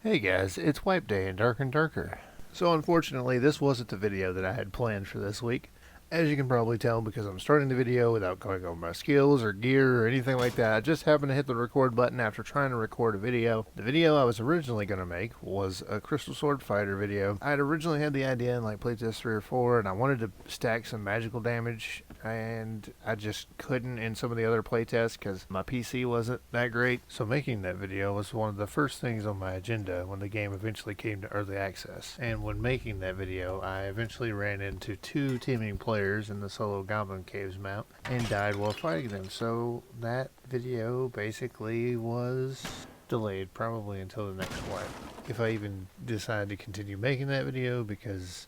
Hey guys, it's Wipe Day and Darker and Darker. So unfortunately, this wasn't the video that I had planned for this week. As you can probably tell, because I'm starting the video without going over my skills or gear or anything like that, I just happened to hit the record button after trying to record a video. The video I was originally going to make was a Crystal Sword Fighter video. I had originally had the idea in like playtest 3 or 4, and I wanted to stack some magical damage, and I just couldn't in some of the other playtests because my PC wasn't that great. So making that video was one of the first things on my agenda when the game eventually came to early access. And when making that video, I eventually ran into 2 teaming players in the solo Goblin Caves map and died while fighting them. So that video basically was delayed probably until the next wipe. If I even decide to continue making that video, because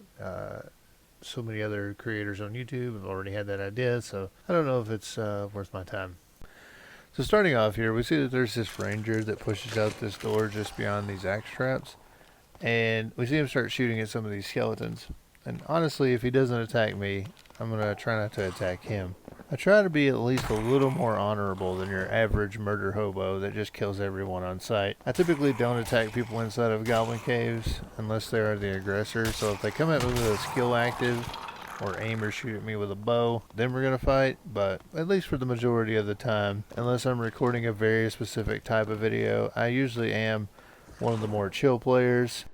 so many other creators on YouTube have already had that idea, so I don't know if it's worth my time. So starting off here, we see that there's this ranger that pushes out this door just beyond these axe traps, and we see him start shooting at some of these skeletons. And honestly, if he doesn't attack me, I'm going to try not to attack him. I try to be at least a little more honorable than your average murder hobo that just kills everyone on sight. I typically don't attack people inside of goblin caves unless they are the aggressor, so if they come at me with a skill active or aim or shoot at me with a bow, then we're going to fight. But at least for the majority of the time, unless I'm recording a very specific type of video, I usually am one of the more chill players.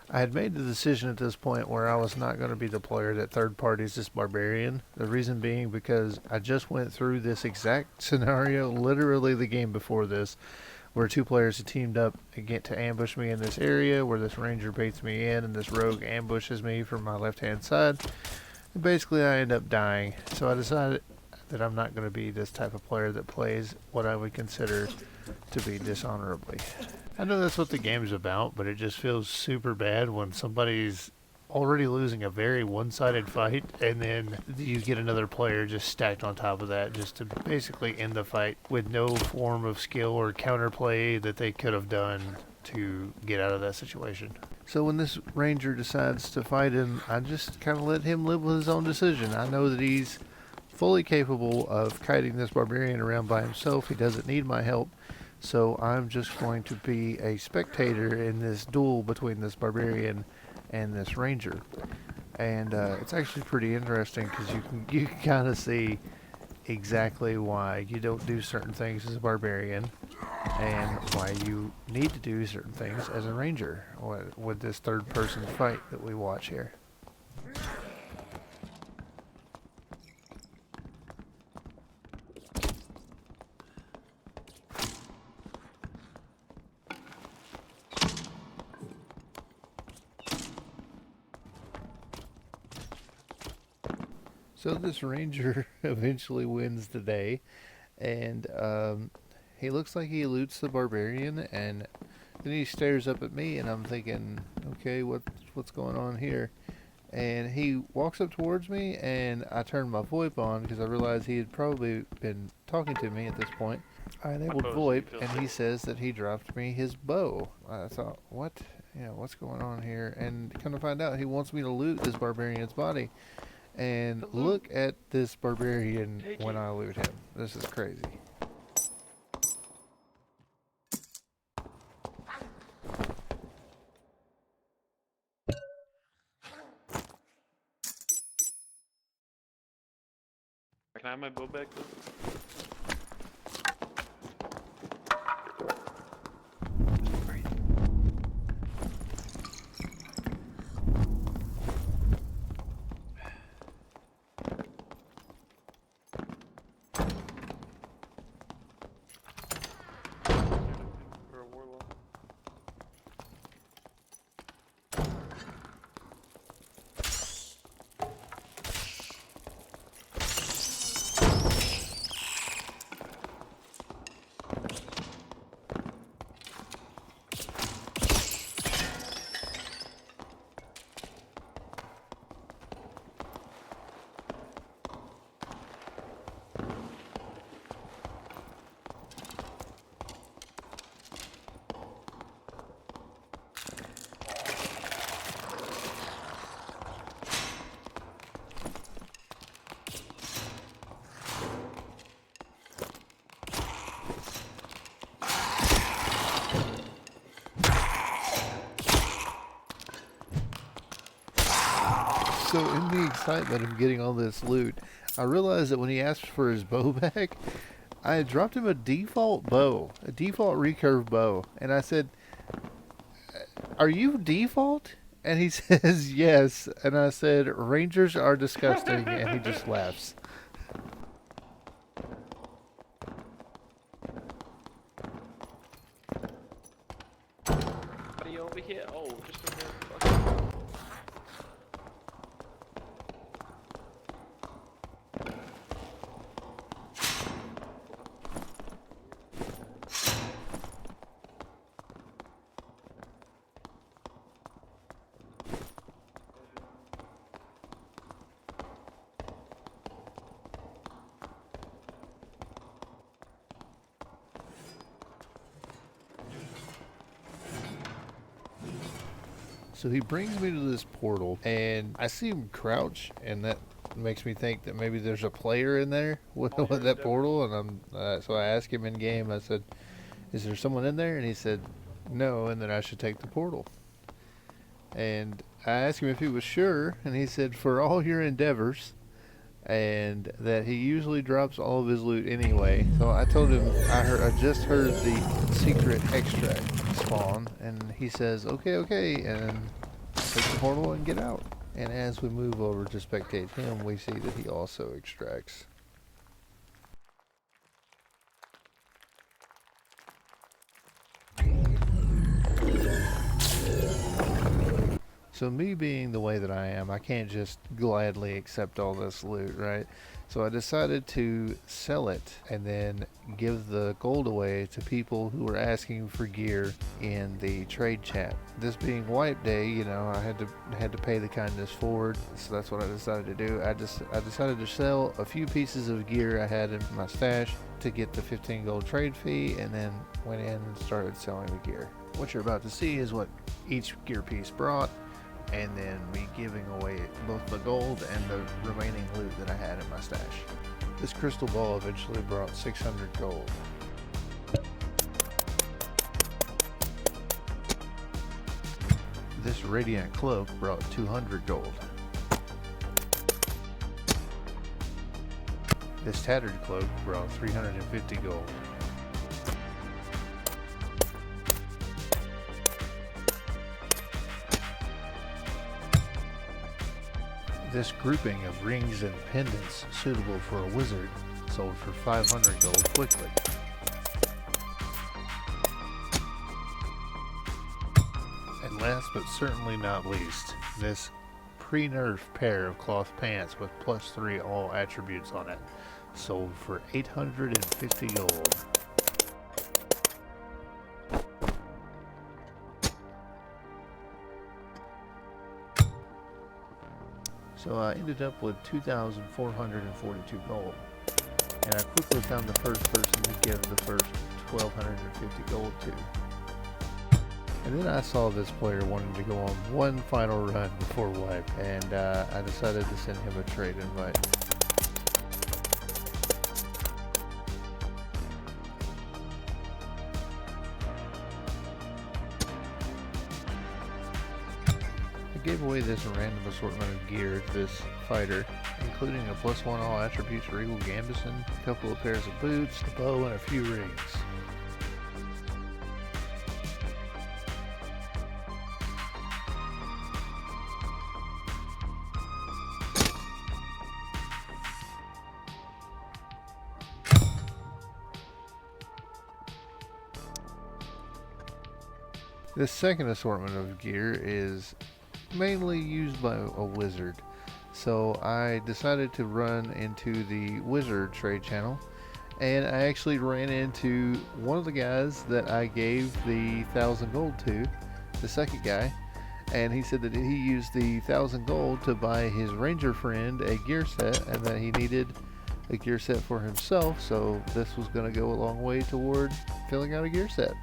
I had made the decision at this point where I was not going to be the player that third parties this barbarian. The reason being because I just went through this exact scenario, literally the game before this, where 2 players had teamed up to ambush me in this area, where this ranger baits me in and this rogue ambushes me from my left hand side. And basically I end up dying. So I decided that I'm not going to be this type of player that plays what I would consider to be dishonorably. I know that's what the game's about, but it just feels super bad when somebody's already losing a very one-sided fight, and then you get another player just stacked on top of that just to basically end the fight with no form of skill or counterplay that they could have done to get out of that situation. So when this ranger decides to fight him, I just kind of let him live with his own decision. I know that he's fully capable of kiting this barbarian around by himself. He doesn't need my help. So I'm just going to be a spectator in this duel between this barbarian and this ranger. And it's actually pretty interesting because you can kind of see exactly why you don't do certain things as a barbarian and why you need to do certain things as a ranger with this third person fight that we watch here. So this ranger eventually wins the day, and he looks like he loots the barbarian and Then he stares up at me, and I'm thinking, okay, what's going on here? And he walks up towards me, and I turned my VoIP on because I realized he had probably been talking to me at this point. I enabled VoIP, and he says that he dropped me his bow. I thought, what? What's going on here? And come to find out, he wants me to loot this barbarian's body. And look at this barbarian when I loot him. This is crazy. Can I have my bow back though? So in the excitement of getting all this loot, I realized that when he asked for his bow back, I had dropped him a default bow, a default recurve bow. And I said, "Are you default?" And he says, "Yes." And I said, "Rangers are disgusting." And he just laughs. Buddy over here? Oh, just over there. So he brings me to this portal, and I see him crouch, and that makes me think that maybe there's a player in there with that portal. And so I asked him in game. I said, "Is there someone in there?" And he said, "No," and that I should take the portal. And I asked him if he was sure, and he said, "For all your endeavors," and that he usually drops all of his loot anyway. So I told him I just heard the secret extract spawn, and he says, okay, and take the portal and get out. And as we move over to spectate him, we see that he also extracts. So me being the way that I am, I can't just gladly accept all this loot, right? So I decided to sell it and then give the gold away to people who were asking for gear in the trade chat. This being wipe day, I had to pay the kindness forward, so that's what I decided to do. I decided to sell a few pieces of gear I had in my stash to get the 15 gold trade fee, and then went in and started selling the gear. What you're about to see is what each gear piece brought, and then me giving away both the gold and the remaining loot that I had in my stash. This crystal ball eventually brought 600 gold. This radiant cloak brought 200 gold. This tattered cloak brought 350 gold. This grouping of rings and pendants suitable for a wizard sold for 500 gold quickly. And last but certainly not least, this pre-nerf pair of cloth pants with +3 all attributes on it sold for 850 gold. So I ended up with 2,442 gold. And I quickly found the first person to give the first 1,250 gold to. And then I saw this player wanted to go on one final run before wipe, and I decided to send him a trade invite. I gave away this random assortment of gear to this fighter, including a +1 all attributes Regal Gambison, a couple of pairs of boots, a bow, and a few rings. This second assortment of gear is mainly used by a wizard, so I decided to run into the wizard trade channel, and I actually ran into one of the guys that I gave the 1,000 gold to, the second guy, and he said that he used the 1,000 gold to buy his ranger friend a gear set, and that he needed a gear set for himself, so this was going to go a long way toward filling out a gear set.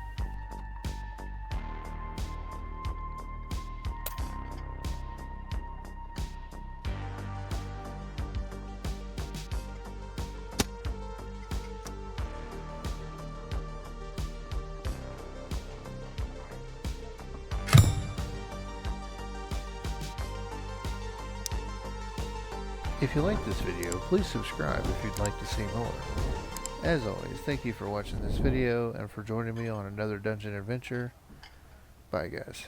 If you like this video, please subscribe if you'd like to see more. As always, thank you for watching this video and for joining me on another dungeon adventure. Bye guys.